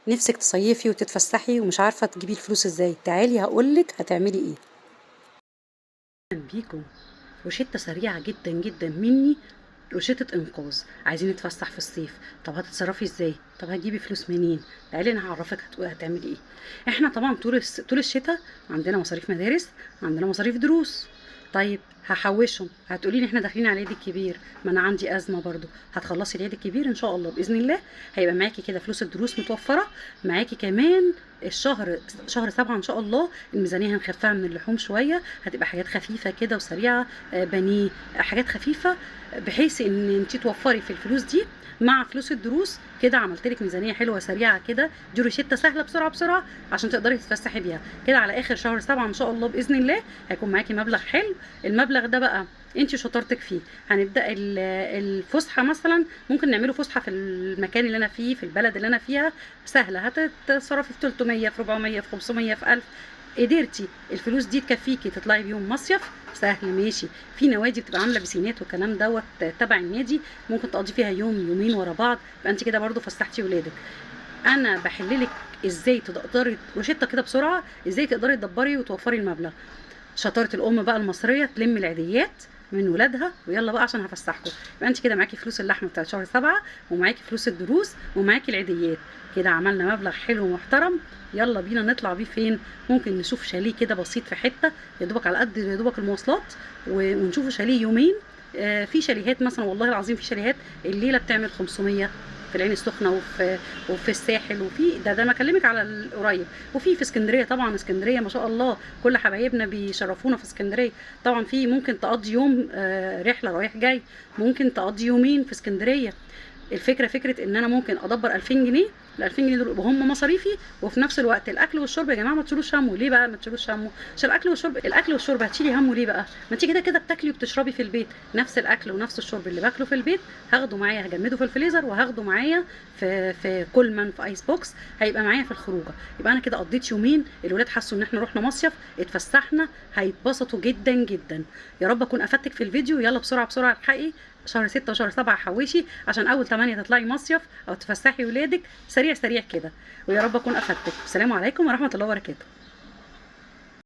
نفسك تصيفي وتتفسحي ومش عارفة تجيبي الفلوس ازاي، تعالي هقولك هتعملي ايه. اهلا بيكم. روشتة سريعة جدا جدا مني، روشتة انقاذ. عايزين نتفسح في الصيف، طب هتتصرفي ازاي؟ طب هتجيبي فلوس منين؟ تعالي انا هعرفك هتعملي ايه. احنا طبعا طول الشتاء عندنا مصاريف مدارس، عندنا مصاريف دروس. طيب هحوشهم. هتقولي لي احنا داخلين على العيد الكبير، ما انا عندي ازمه برضو. هتخلصي العيد الكبير ان شاء الله باذن الله، هيبقى معاكي كده فلوس الدروس متوفره، معاكي كمان شهر 7 ان شاء الله الميزانيه هنخفها من اللحوم شويه، هتبقى حاجات خفيفه كده وسريعه، بانيه، حاجات خفيفه، بحيث ان انت توفري في الفلوس دي مع فلوس الدروس. كده عملت لك ميزانيه حلوه سريعه كده، دي روشته سهله بسرعه بسرعه عشان تقدري تتفسحي بيها. كده على اخر شهر 7 ان شاء الله باذن الله هيكون معاكي مبلغ حلو. المبلغ ده بقى انت شطارتك فيه. هنبدا الفسحه مثلا، ممكن نعمله فسحه في المكان اللي انا فيه، في البلد اللي انا فيها، سهله. هتتصرفي في 300، في 400، في 500، في 1000. قدرتي الفلوس دي تكفيكي تطلعي بيهم مصيف، سهل ماشي. في نوادي بتبقى عامله بيسينات والكلام دوت تبع النادي، ممكن تقضي فيها يوم يومين ورا بعض، يبقى انت كده برضو فسحتي ولادك. انا بحللك ازاي تقدري روشته كده بسرعه، ازاي تقدري تدبري وتوفري المبلغ. شطاره الام بقى المصريه تلم العيديات من ولادها ويلا بقى عشان هفسحكم. يبقى انت كده معاكي فلوس اللحمه بتاعت شهر 7، ومعاكي فلوس الدروس، ومعاكي العيديات. كده عملنا مبلغ حلو ومحترم. يلا بينا نطلع بيه فين؟ ممكن نشوف شاليه كده بسيط في حته يا دوبك على قد يا دوبك المواصلات، ونشوف شاليه يومين. في شاليهات مثلا، والله العظيم في شاليهات الليله بتعمل 500 في العين السخنه، وفي الساحل، وفي ده انا بكلمك على القريب. وفي اسكندريه، طبعا اسكندريه ما شاء الله كل حبايبنا بيشرفونا في اسكندريه. طبعا في ممكن تقضي يوم رحله رايح جاي، ممكن تقضي يومين في اسكندريه. الفكره فكره ان انا ممكن ادبر 2000 جنيه. ال 2000 جنيه دول يبقوا هم مصاريفي، وفي نفس الوقت الاكل والشرب يا جماعه ما تشيلوش همه. ليه بقى ما تشيلوش همه؟ عشان الاكل والشرب هتشيلي همه ليه بقى؟ ما انت كده كده بتاكلي وبتشربي في البيت. نفس الاكل ونفس الشرب اللي باكله في البيت هاخده معايا، هجمده في الفريزر، وهاخده معايا في كولمان، في ايس بوكس، هيبقى معايا في الخروجه. يبقى انا كده قضيت يومين، الولاد حسوا ان احنا رحنا مصيف، اتفسحنا، هيتبسطوا جدا جدا. يا رب اكون افدتك في الفيديو. يلا بسرعه بسرعه الحقي، شهر 6 وشهر 7 حوشي عشان اول 8 تطلعي مصيف او تفسحي ولادك سريع سريع كده. ويا رب اكون افدتك. السلام عليكم ورحمه الله وبركاته.